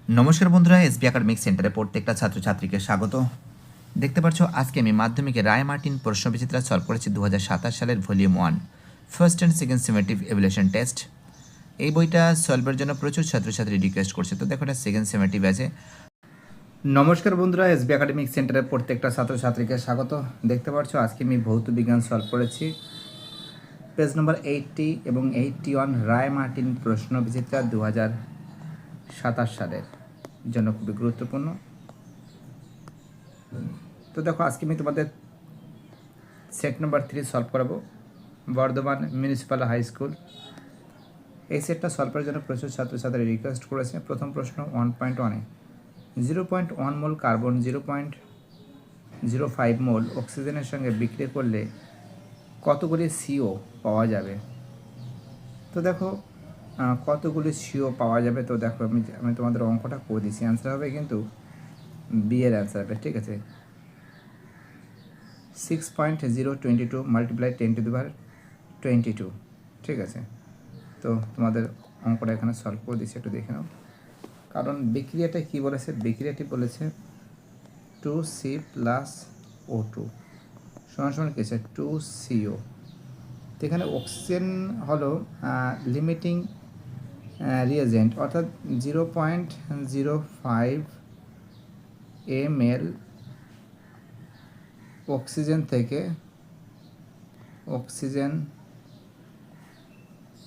নমস্কার বন্ধুরা, SB academic সেন্টারে প্রত্যেকটা ছাত্রছাত্রীকে স্বাগত। দেখতে পাচ্ছ আজকে আমি মাধ্যমিকে রায় মার্টিন প্রশ্নবিচিত্রা সলভ করেছি 2027 সালের volume 1 first and second summative evaluation test. এই বইটা সলভের জন্য প্রচুর ছাত্রছাত্রী রিকোয়েস্ট করছে, তো দেখো এটা সেকেন্ড সেমেটিভ আছে। নমস্কার বন্ধুরা, এসবি একাডেমিক সেন্টারে প্রত্যেকটা ছাত্রছাত্রীকে স্বাগত। দেখতে পাচ্ছ আজকে আমি ভৌত বিজ্ঞান সলভ করেছি পেজ নম্বর 80 এবং 81 রায় মার্টিন প্রশ্নবিচিত্রা 2027 সালের জন্য খুবই গুরুত্বপূর্ণ। তো দেখো আজকে আমি তোমাদের সেট নাম্বার 3 সলভ করাবো, বর্ধমান মিউনিসিপ্যাল হাই স্কুল। এই সেটটা সলভ করার জন্য প্রচুর ছাত্রছাত্রী রিকোয়েস্ট করেছে। প্রথম প্রশ্ন 1.1-এ 0.1 মোল কার্বন 0.05 মোল অক্সিজেনের সঙ্গে বিক্রিয়া করলে কতগুলি সিও পাওয়া যাবে। তো দেখো কতগুলি সিও পাওয়া যাবে, তো দেখো আমি তোমাদের অঙ্কটা করে দিচ্ছি। অ্যান্সার হবে কিন্তু বি এর অ্যান্সার হবে, ঠিক আছে। 6.022 মাল্টিপ্লাই 10^22, ঠিক আছে। তো তোমাদের অঙ্কটা এখানে সলভ করে দিচ্ছি, একটু দেখে নাও। কারণ বিক্রিয়াটা কী বলেছে, বিক্রিয়াটি বলেছে 2C+O2 সমান কী আছে 2CO। তো এখানে অক্সিজেন হলো লিমিটিং রিয়েজেন্ট, অর্থাৎ 0.05 ml অক্সিজেন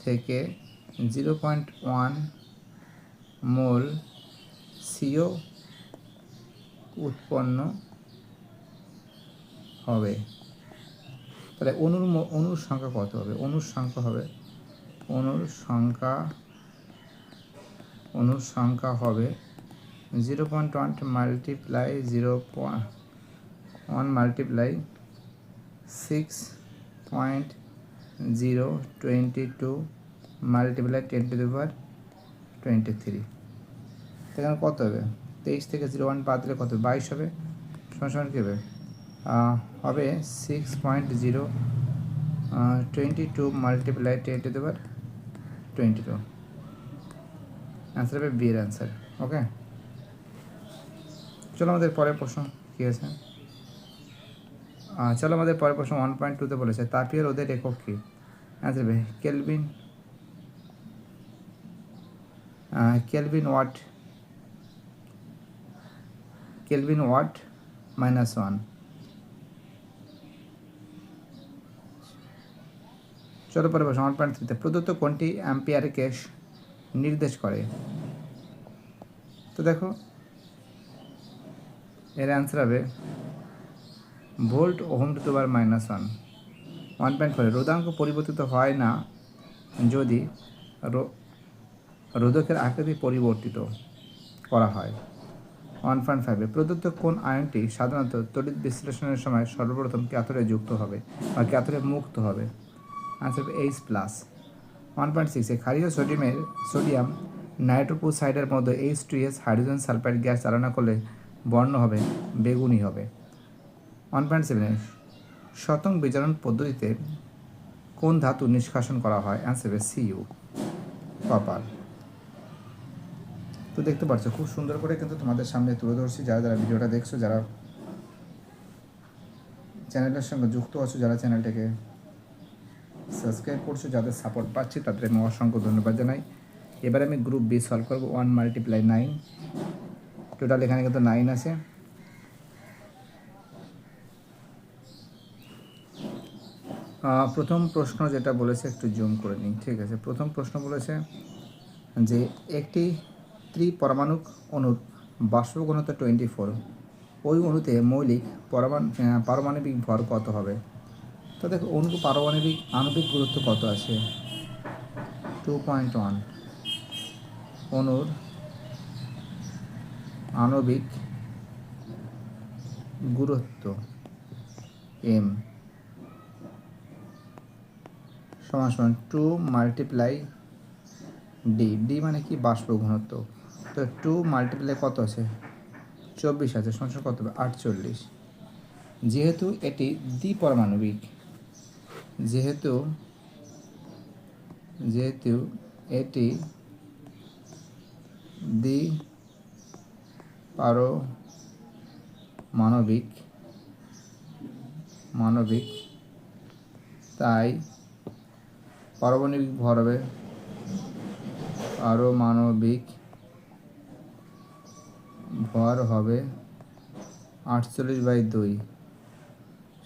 থেকে 0.1 মোল সিও উৎপন্ন হবে। তাহলে অণুর সংখ্যা কত হবে? অণুর সংখ্যা হবে 0.1 মাল্টিপ্লাই 0.1 মাল্টিপ্লাই 6.022 মাল্টিপ্লাই 10^23। এখানে কত হবে? 23 থেকে 0.1 বাদ দিলে কত? 22 হবে। সমান কী হবে? হবে 6.022 মাল্টিপ্লাই 10^22। অ্যান্সার হবে বি এর অ্যান্সার। ওকে, চলো আমাদের পরের প্রশ্ন কী আছে। চলো আমাদের পরের প্রশ্ন 1.2-তে বলেছে তাপীয় রোধের একক কী। অ্যান্সার হবে কেলভিন ওয়াট -1। চলো পরের প্রশ্ন 1.3-তে প্রদত্ত কোনটি অ্যাম্পিয়ারকে নির্দেশ করে। তো দেখো এর অ্যান্সার হবে ভোল্ট ওহম টু দি পাওয়ার -1। 1.4 রোধাঙ্ক পরিবর্তিত হয় না যদি রোধকের আকৃতি পরিবর্তিত করা হয়। 1.5 প্রদত্ত কোন আয়নটি সাধারণত তড়িৎ বিশ্লেষণের সময় সর্বপ্রথম ক্যাথোডে যুক্ত হবে বা ক্যাথোডে মুক্ত হবে। আনসার হবে H+। 1.6 ক্ষারীয় সোডিয়াম নাইট্রোপোসাইডের মধ্যে H2S হাইড্রোজেন সালফাইড গ্যাস চালনা করলে বর্ণ হবে বেগুনি হবে। 1.7 শতং বিজারণ পদ্ধতিতে কোন ধাতু নিষ্কাশন করা হয়। অ্যান্সার হবে Cu, কপার। তো দেখতে পাচ্ছ খুব সুন্দর করে কিন্তু তোমাদের সামনে তুলে ধরছি। যারা যারা ভিডিওটা দেখছো, যারা চ্যানেলের সঙ্গে যুক্ত আছো, যারা চ্যানেলটাকে সাবস্ক্রাইব করছো, যাদের সাপোর্ট পাচ্ছি তাদের আমি অসংখ্য ধন্যবাদ জানাই। এবারে আমি গ্রুপ বি সলভ করবো। 1 × 9, টোটাল এখানে কিন্তু 9 আছে। প্রথম প্রশ্ন যেটা বলেছে একটু জুম করে নিই, ঠিক আছে। প্রথম প্রশ্ন বলেছে যে একটি ত্রিপরমাণুক অণুর বাষ্প ঘনত্ব 24, ওই অণুতে মৌলিক পারমাণবিক ভর কত হবে। তো দেখো আণবিক গুরুত্ব কত আছে 2.1, অণুর আণবিক গুরুত্ব m সমান 2 মাল্টিপ্লাই ডি মানে কি বাষ্প ঘনত্ব। তো 2 মাল্টিপ্লাই কত আছে 24 আছে, সমান কত হবে 48। যেহেতু এটি দ্বিপরমাণবিক যেহেতু এটি মানবিক তাই পারমাণবিক ভর হবে পারমাণবিক ভর হবে 48/2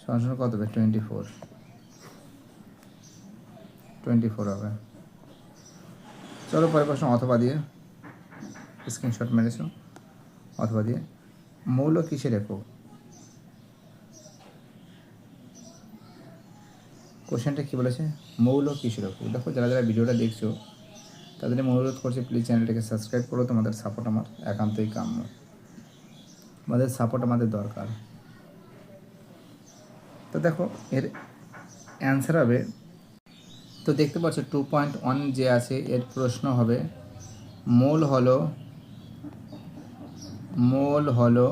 সমান কত হবে 24 হবে। চলো পরের প্রশ্ন অথবা দিয়ে স্ক্রিনশট মেরেছো অথবা দিয়ে মৌল কিসের একক? কোশ্চেনটা কী বলেছে? মৌল কিসের একক। দেখো যারা যারা ভিডিওটা দেখছো তাদের আমি অনুরোধ করছি প্লিজ চ্যানেলটাকে সাবস্ক্রাইব করো। তোমাদের সাপোর্ট আমার একান্তই কাম্য, তোমাদের সাপোর্ট আমাদের দরকার। তো দেখো এর অ্যান্সার হবে, তো দেখতে পাচ্ছ 2.1 যে আছে এর প্রশ্ন হবে মোল হলো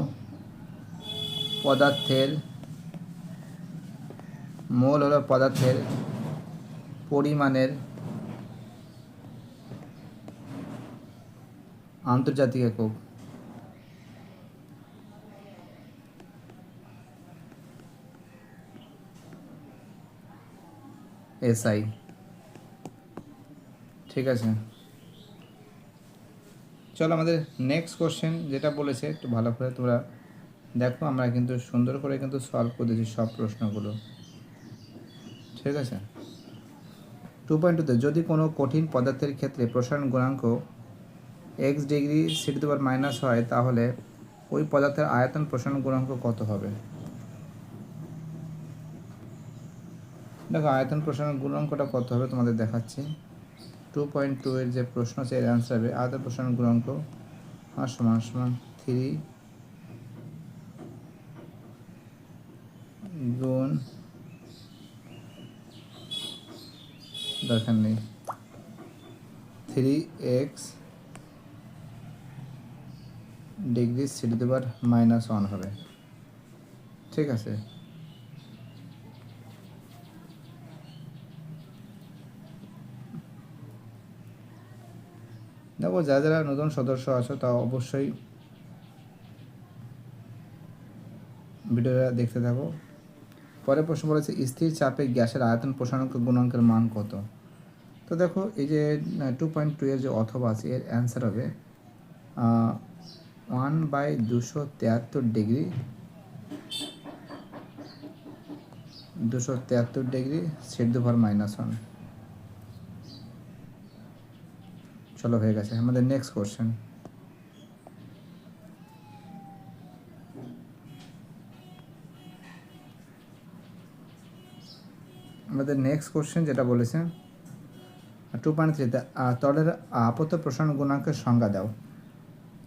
পদার্থের পরিমাণের আন্তর্জাতিক একক। SI, ঠিক আছে। চলো আমাদের নেক্সট কোশ্চেন যেটা বলেছে একটু ভালো করে তোমরা দেখো, আমরা কিন্তু সুন্দর করে কিন্তু সলভ করে দিয়েছি সব প্রশ্নগুলো, ঠিক আছে। 2.2তে যদি কোনো কঠিন পদার্থের ক্ষেত্রে প্রসারণ গুণাঙ্ক x ডিগ্রি c⁻⁻ হয় তাহলে ওই পদার্থের আয়তন প্রসারণ গুণাঙ্ক কত হবে? দেখো আয়তন প্রসারণ গুণাঙ্কটা কত হবে তোমাদের দেখাচ্ছি। 2.2 এর যে প্রশ্ন আছে এর অ্যান্সার হবে আয়তন প্রসারণ গুণাঙ্ক সমান 3 গুণ দরকার নেই 3x ডিগ্রি c⁻⁻1 হবে, ঠিক আছে। দেখো যারা যারা নতুন সদস্য আছো তা অবশ্যই ভিডিওটা দেখতে থাকো। পরের প্রশ্ন বলেছে স্থির চাপে গ্যাসের আয়তন প্রসারণ গুণাঙ্কের মান কত? তো দেখো এই যে 2.2 এর যে অথবা আছে এর অ্যান্সার হবে 1/273 ডিগ্রি 273 c⁻⁻1। চলো হয়ে গেছে। আমাদের নেক্সট কোশ্চেন, যেটা বলেছে 2.3তে তরলের আপত্ত প্রসারণ গুণাঙ্কের সংজ্ঞা দাও।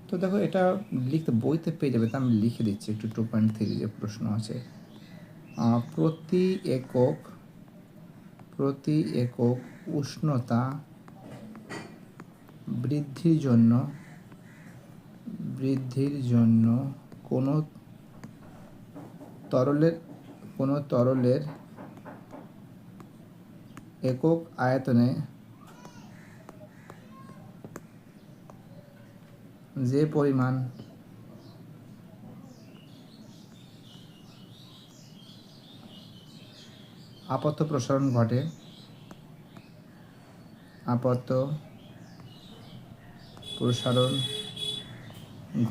তো দেখো এটা লিখতে বইতে পেয়ে যাবে, তা আমি লিখে দিচ্ছি একটু। 2.3 যে প্রশ্ন আছে প্রতি একক উষ্ণতা বৃদ্ধির জন্য কোনো তরলের একক আয়তনে যে পরিমাণ আপত্ত প্রসারণ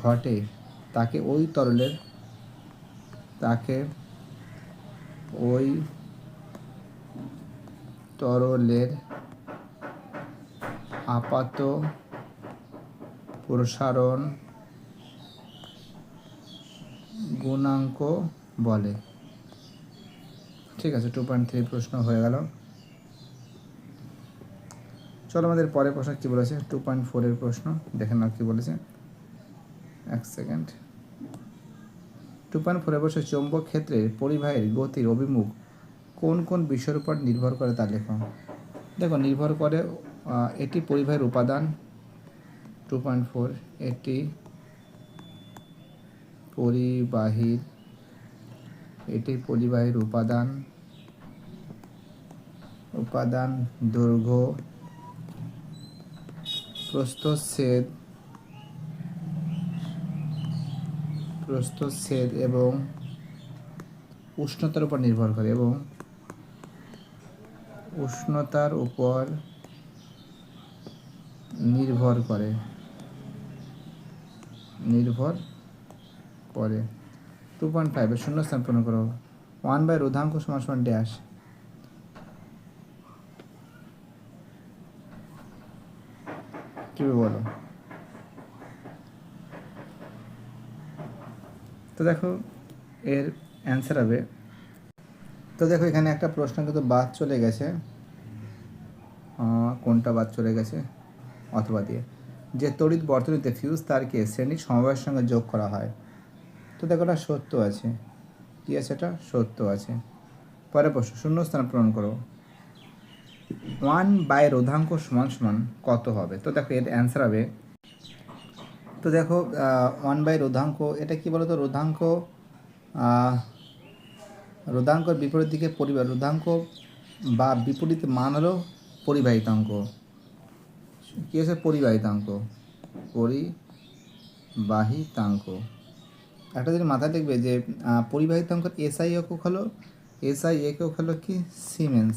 ঘটে তাকে ওই তরলের আপাত প্রসারণ গুণাঙ্ক বলে, ঠিক আছে। 2.3 প্রশ্ন হয়ে গেল। চলো আমাদের পরের প্রশ্ন কী বলেছে 2.4 এর প্রশ্ন দেখেন না কী বলেছে, এক সেকেন্ড। 2.4 বলছে চৌম্বক ক্ষেত্রের পরিবাহীর গতির অভিমুখ কোন কোন বিষয়ের উপর নির্ভর করে তা লেখো। দেখো নির্ভর করে এটি পরিবাহীর উপাদান। 2.4 এটি পরিবাহীর উপাদান দৈর্ঘ্য প্রস্থচ্ছেদ প্রস্থচ্ছেদ এবং উষ্ণতার উপর নির্ভর করে উষ্ণতার উপর নির্ভর করে 2.5 এর শূন্যস্থান পূরণ করো। 1 রোধাঙ্ক সমান সমান ড্যাশ। কি বলো? তো দেখো এর অ্যান্সার হবে, তো দেখো এখানে একটা প্রশ্ন কিন্তু বাদ চলে গেছে। কোনটা বাদ চলে গেছে? অথবা দিয়ে, যে তড়িৎ বর্তনীতে ফিউজ তারকে শ্রেণীর সমবায়ের সঙ্গে যোগ করা হয়। তো দেখো এটা সত্য আছে। কি আছে? এটা সত্য আছে। পরের প্রশ্ন, শূন্যস্থান পূরণ করো। 1 রোধাঙ্ক সমান সমান কত হবে? তো দেখো এর অ্যান্সার হবে, তো দেখো 1 রোধাঙ্ক, এটা কি বলো তো? রোধাঙ্কর বিপরীত দিকে রোধাঙ্ক বা বিপরীত মান হলো পরিবাহিতাঙ্ক। কী হচ্ছে? পরিবাহিতাঙ্ক। একটা যদি মাথায় দেখবে যে পরিবাহিতাঙ্কর এসআই একক হলো কি? সিমেন্স।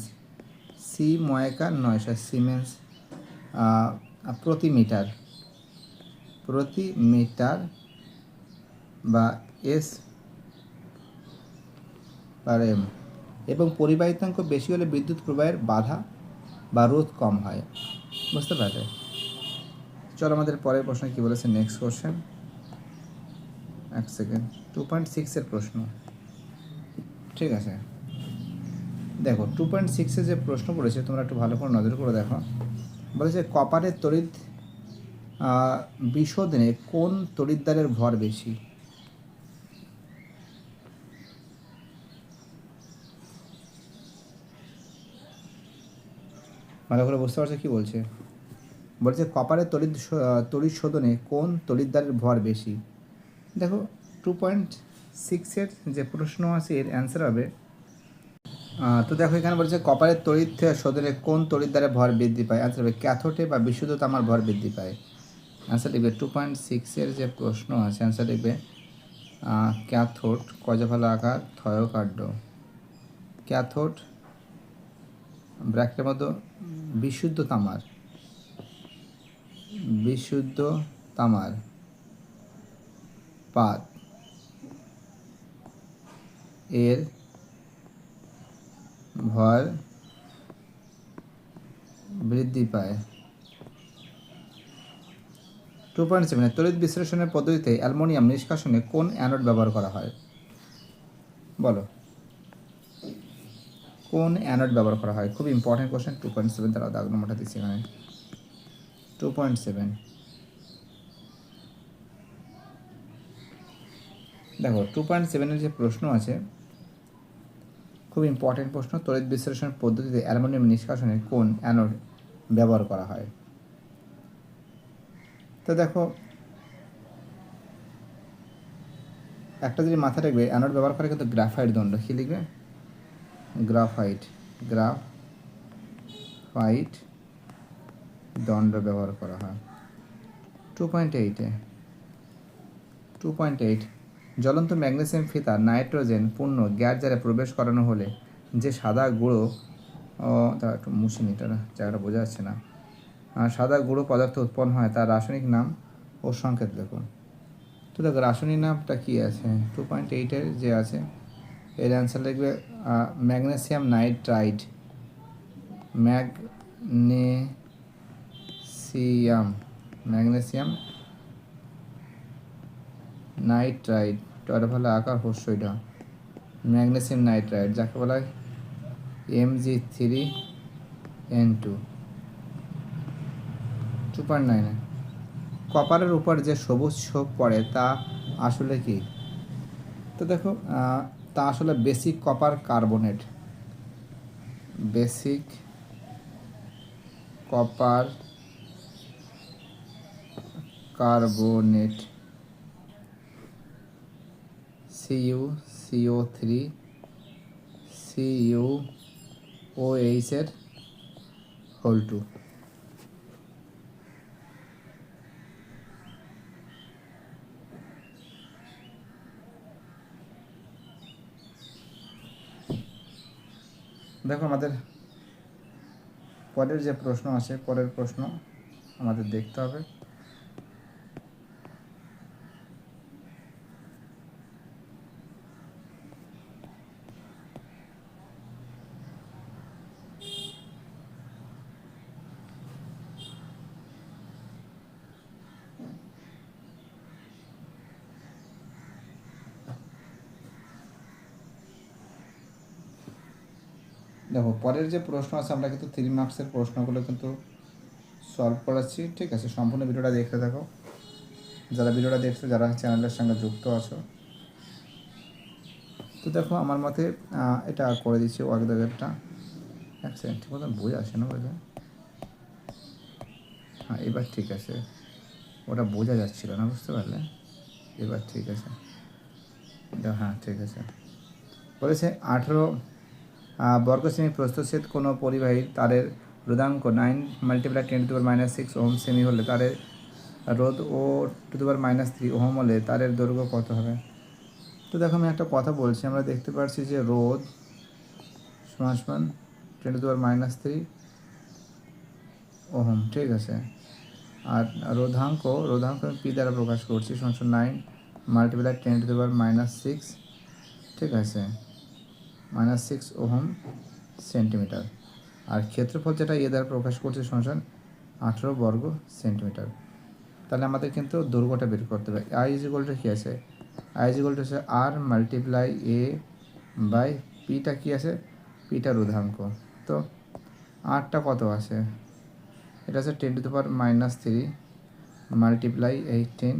সি ময়কা 900 সিমেন্স প্রতি মিটার বা এস পার এম। এবং পরিবাহিতাঙ্ক বেশি হলে বিদ্যুৎ প্রবাহের বাধা বা রোধ কম হয়। বুঝতে পারলে? চলো আমাদের পরের প্রশ্ন কি বলেছে, নেক্সট কোশ্চেন। এক সেকেন্ড, 2.6 এর প্রশ্ন। ঠিক আছে, দেখো 2.6 যে প্রশ্ন পড়েছে তোমরা একটু ভালো করে নজর করে দেখো। বলেছে কপারের তড়িৎ বিশোধনে কোন তড়িৎদ্বারের ভর বেশি? ভালো করে বুঝতে পারছো কি বলছে? বলছে কপারের তড়িৎ শোধনে কোন তড়িৎদ্বারের ভর বেশি? দেখো 2.6 যে প্রশ্ন আছে এর অ্যান্সার হবে, তো দেখো এখানে বলছে কপারের তড়িৎ শোধনে কোন তড়িৎদ্বারে ভর বৃদ্ধি পায়। অ্যান্সার হবে ক্যাথোডে বা বিশুদ্ধ তামার ভর বৃদ্ধি পায়। অ্যান্সার লিখবে 2.6 যে প্রশ্ন আছে, অ্যান্সার লিখবে ক্যাথোড, কজফলা আকার থয়োকার্ড, ক্যাথোড ব্র্যাকেটের মধ্যে বিশুদ্ধ তামার পাত এর ভর বৃদ্ধি পায়। 2.7 তড়িৎ বিশ্লেষণের পদ্ধতিতে অ্যালুমিনিয়াম নিষ্কাশনে কোন অ্যানোড ব্যবহার করা হয়? বলো, কোন অ্যানোড ব্যবহার করা হয়? খুব ইম্পর্টেন্ট কোশ্চেন। 2.7 তারা দাগ নম্বরটা দিচ্ছি এখানে। 2.7 দেখো 2.7 যে প্রশ্ন আছে খুব ইম্পর্টেন্ট প্রশ্ন। তড়িৎ বিশ্লেষণ পদ্ধতিতে অ্যালুমিনিয়াম নিষ্কাশনে কোন অ্যানোড ব্যবহার করা হয়? তো দেখো একটা যদি মাথা রাখবে, অ্যানোড ব্যবহার করে কিন্তু গ্রাফাইট দণ্ড। কী লিখবে? গ্রাফাইট দণ্ড ব্যবহার করা হয়। 2.8 জ্বলন্ত ম্যাগনেসিয়াম ফিতা নাইট্রোজেন পূর্ণ গ্যাস জারে প্রবেশ করানো হলে যে সাদা গুঁড়ো, তা একটু মুছে নিতে, জায়গাটা বোঝা যাচ্ছে না, সাদা গুঁড়ো পদার্থ উৎপন্ন হয় তার রাসায়নিক নাম ও সংকেত দেখুন। তো দেখো রাসায়নিক নামটা কী আছে 2.8 যে আছে, এর অ্যান্সার লিখবে magnesium nitride. Magnesium nitride, Toyota ভালো আকার হস্যইটা, ম্যাগনেসিয়াম নাইট্রাইড যাকে বলা হয় Mg3N2। 2.9 কপারের উপর যে সবুজ ছোপ পড়ে তা আসলে কি? তো দেখো তা আসলে বেসিক কপার কার্বনেট। CuCO3CuOH এর হোল 2। দেখো আমাদের পরের যে প্রশ্ন আছে, পরের প্রশ্ন আমাদের দেখতে হবে। দেখো পরের যে প্রশ্ন আছে, আমরা কিন্তু 3 মার্কসের প্রশ্নগুলো কিন্তু সলভ করাচ্ছি, ঠিক আছে? সম্পূর্ণ ভিডিওটা দেখতে থাকো, যারা ভিডিওটা দেখছো, যারা চ্যানেলের সঙ্গে যুক্ত আছো। তো দেখো আমার মতে এটা করে দিচ্ছি ওয়ার্কদাগেরটা। এক সেকেন্ড, ঠিক মতন বই আসে না বোঝা। হ্যাঁ এবার ঠিক আছে, ওটা বোঝা যাচ্ছিল না, বুঝতে পারলে? এবার ঠিক আছে, হ্যাঁ ঠিক আছে। বলেছে 18 বর্গ সেমি প্রস্থচ্ছেদ কোনো পরিবাহী তারের রোধাঙ্ক 9 মাল্টিপ্লাই 10⁻⁻6 ওহম সেমি হলে তারের রোধ ও 2⁻³ ওহম হলে তারের দৈর্ঘ্য কত হবে? তো দেখো আমি একটা কথা বলছি, আমরা দেখতে পাচ্ছি যে রোধ সমান 10⁻³ ওহম, ঠিক আছে? আর রোধাঙ্ক আমি পি দ্বারা প্রকাশ করছি, সমান 9 মাল্টিপ্লাই 10⁻⁻6, ঠিক আছে, -6 ওহম সেন্টিমিটার। আর ক্ষেত্রফল যেটা এ দ্বারা প্রকাশ করছে সমান 18 বর্গ সেন্টিমিটার। তাহলে আমাদের কিন্তু দৈর্ঘ্যটা বের করতে হবে। আই ইজ ইকুয়াল টু কী আছে? আই ইজ ইকুয়াল টু হচ্ছে আর মাল্টিপ্লাই এ বাই পিটা কী আছে? পিটা রোধাঙ্ক। তো আরটা কত আছে? এটা আছে 10⁻³ মাল্টিপ্লাই 18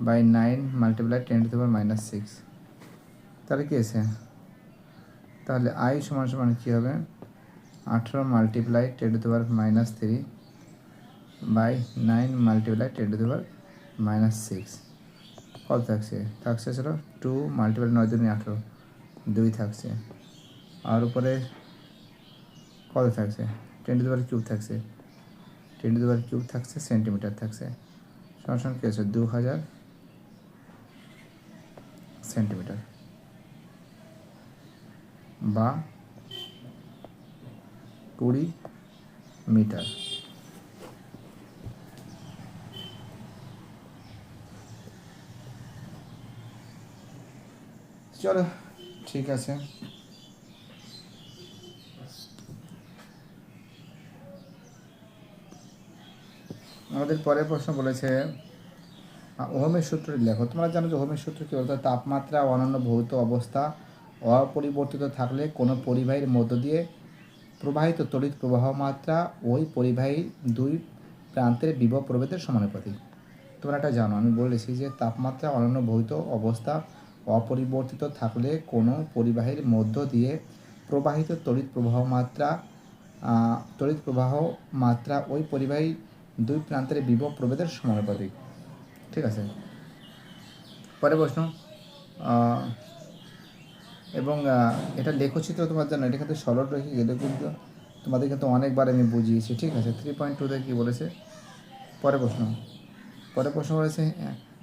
বাই 9 মাল্টিপ্লাই 10⁻⁻6। তাহলে কী আছে? তাহলে আই সমান কী হবে? 18 মাল্টিপ্লাই 10⁻³ বাই 9 মাল্টিপ্লাই 10⁻⁻6 কত থাকছে? ছিল 2 মাল্টিপ্লাই 9 2 18, 2 থাকছে। আর উপরে কত থাকছে? 10⁻³ থাকছে, 10⁻³ থাকছে, সেন্টিমিটার থাকছে। সমান কী আছে? 2000 সেন্টিমিটার বা 20 মিটার। চলো ঠিক আছে, আমাদের পরের প্রশ্ন বলেছে ওহমের সূত্রটি লেখো। তোমরা জানো যে ওহমের সূত্র কী বলতো? তাপমাত্রা ও অন্যান্য ভৌত অবস্থা অপরিবর্তিত থাকলে কোনো পরিবাহীর মধ্য দিয়ে প্রবাহিত তড়িৎ প্রবাহ মাত্রা ওই পরিবাহীর দুই প্রান্তের বিভব প্রভেদের সমানুপাতিক। তোমরা এটা জানো, আমি বলেছি যে তাপমাত্রা অন্যান্য ভৌত অবস্থা অপরিবর্তিত থাকলে কোনো পরিবাহীর মধ্য দিয়ে প্রবাহিত তড়িৎ প্রবাহ মাত্রা ওই পরিবাহী দুই প্রান্তের বিভব প্রভেদের সমানুপাতিক, ঠিক আছে? পরের প্রশ্ন, এবং এটা লেখচিত্র তোমার জন্য, এটা কিন্তু সরল রেখে গেলে কিন্তু তোমাদের কিন্তু অনেকবার আমি বুঝিয়েছি, ঠিক আছে? 3.2 কী বলেছে? পরের প্রশ্ন বলেছে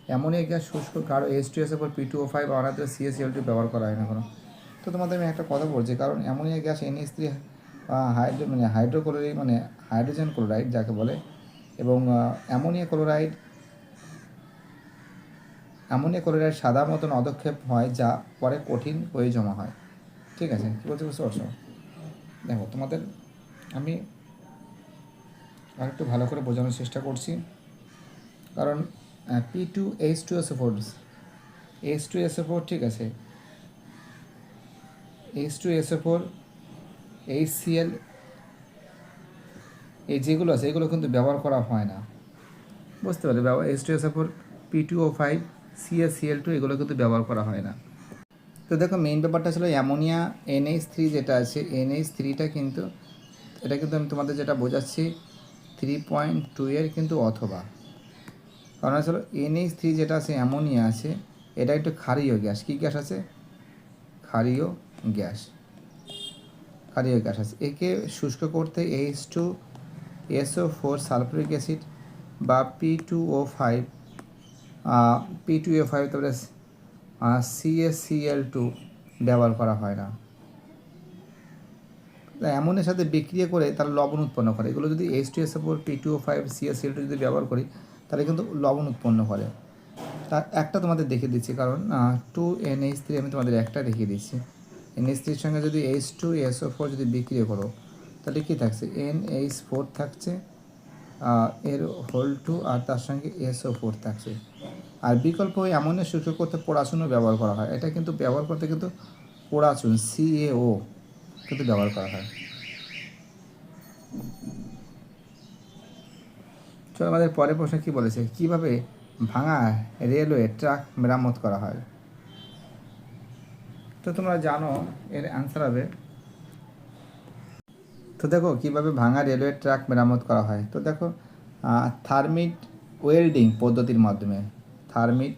অ্যামোনিয়া গ্যাস শুষ্ক গাঢ় H2SO4 P2O5 অনাদের CaCl2 ব্যবহার করা হয় না কোনো। তো তোমাদের আমি একটা কথা বলছি, কারণ ammonia gas NH3 hydrogen chloride যাকে বলে, এবং অ্যামোনিয়া ক্লোরাইড সাদা মতন অদক্ষেপ হয়, যা পরে কঠিন হয়ে জমা হয়, ঠিক আছে? কী বলতে বুঝতে পারছো? দেখো তোমাদের আমি আর একটু ভালো করে বোঝানোর চেষ্টা করছি, কারণ H2SO4, ঠিক আছে, H2SO4 HCl এই যেগুলো আছে এগুলো কিন্তু ব্যবহার করা হয় না, বুঝতে পারলে? H2SO4 P2O5 CaCl2 এগুলো কিন্তু ব্যবহার করা হয় না। তো দেখো মেইন ব্যাপারটা ছিল অ্যামোনিয়া NH3 যেটা আছে, NH3টা কিন্তু এটা কিন্তু আমি তোমাদের যেটা বোঝাচ্ছি 3.2 এর কিন্তু অথবা, কারণ আসলে NH3 যেটা আছে অ্যামোনিয়া আছে, এটা একটু ক্ষারীয় গ্যাস। কী গ্যাস আছে? ক্ষারীয় গ্যাস আছে। একে শুষ্ক করতে H2SO4 সালফারিক অ্যাসিড বা P2O5 তারপরে CaCl2 ব্যবহার করা হয় না। অ্যামোনিয়ার সাথে বিক্রিয়া করে তারা লবণ উৎপন্ন করে। এগুলো যদি H2SO4 P2O5 CaCl2 যদি ব্যবহার করি তাহলে কিন্তু লবণ উৎপন্ন করে। তার একটা তোমাদের দেখিয়ে দিচ্ছি, কারণ 2NH3 আমি তোমাদের একটা দেখিয়ে দিচ্ছি। NH3 এর সঙ্গে যদি H2SO4 যদি বিক্রিয়া করো তাহলে কী থাকছে, NH4 থাকছে, এর হোল 2 আর তার সঙ্গে SO4 থাকছে। আর বিকল্প ওই অ্যামোনিয়া শুষ্ক করতে পোড়াচুনও ব্যবহার করা হয়। এটা কিন্তু ব্যবহার করতে কিন্তু পোড়াচুন CaO কিন্তু ব্যবহার করা হয়। চলো আমাদের পরের প্রশ্ন কী বলেছে, কীভাবে ভাঙা রেলওয়ে ট্র্যাক মেরামত করা হয়। তো তোমরা জানো এর অ্যান্সার হবে, তো দেখো কীভাবে ভাঙা রেলওয়ে ট্র্যাক মেরামত করা হয়। তো দেখো থার্মিট ওয়েল্ডিং পদ্ধতির মাধ্যমে, থার্মিট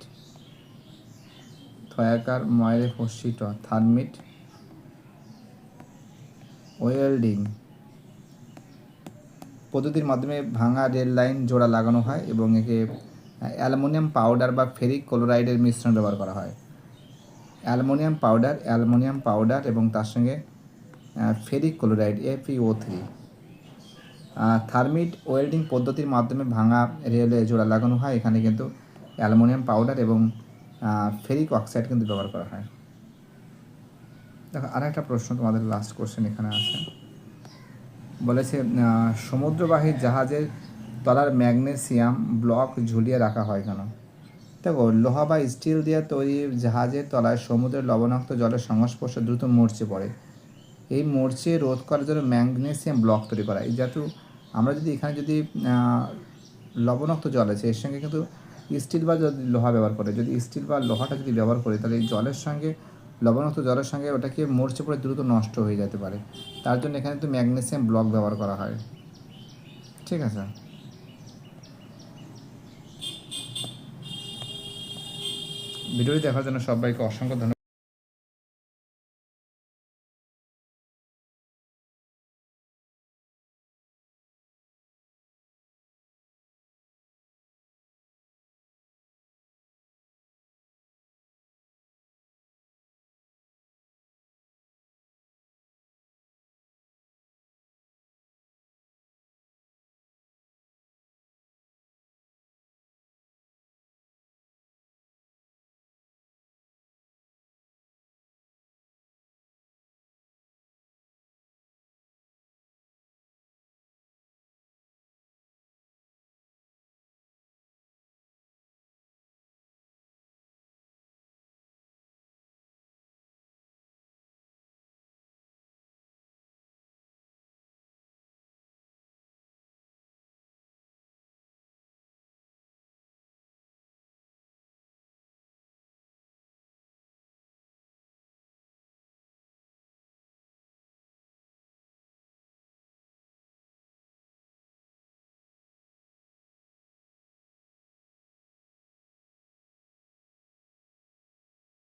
থয়াকার ময়রে ফসিট থার্মিট ওয়েল্ডিং পদ্ধতির মাধ্যমে ভাঙা রেল লাইন জোড়া লাগানো হয় এবং একে অ্যালুমিনিয়াম পাউডার বা ফেরিক ক্লোরাইডের মিশ্রণ ব্যবহার করা হয়। অ্যালুমিনিয়াম পাউডার এবং তার সঙ্গে ferric chloride FeO3। Thermite welding পদ্ধতির মাধ্যমে ভাঙা রেলওয়ে জোড়া লাগানো হয়। এখানে কিন্তু অ্যালুমিনিয়াম পাউডার এবং ফেরিক অক্সাইড কিন্তু ব্যবহার করা হয়। দেখো আর একটা প্রশ্ন, তোমাদের লাস্ট কোশ্চেন এখানে আছে, বলেছে সমুদ্রবাহী জাহাজের তলার ম্যাগনেসিয়াম ব্লক ঝুলিয়ে রাখা হয় কেন। দেখো লোহা বা স্টিল দিয়ে তৈরি জাহাজের তলায় সমুদ্রের লবণাক্ত জলের সংস্পর্শে দ্রুত মরচে পড়ে। এই মরচে রোধ করার জন্য ম্যাগনেসিয়াম ব্লক তৈরি করা। এই যেহেতু আমরা যদি এখানে যদি লবণাক্ত জল আছে এর সঙ্গে কিন্তু স্টিল বা যদি লোহা ব্যবহার করে, যদি স্টিল বা লোহাটা যদি ব্যবহার করি তাহলে এই জলের সঙ্গে লবণাক্ত জলের সঙ্গে ওটাকে মরচে পড়ে দ্রুত নষ্ট হয়ে যেতে পারে। তার জন্য এখানে তো ম্যাগনেসিয়াম ব্লক ব্যবহার করা হয়। ঠিক আছে, ভিডিওটি দেখার জন্য সবাইকে অসংখ্য ধন্যবাদ।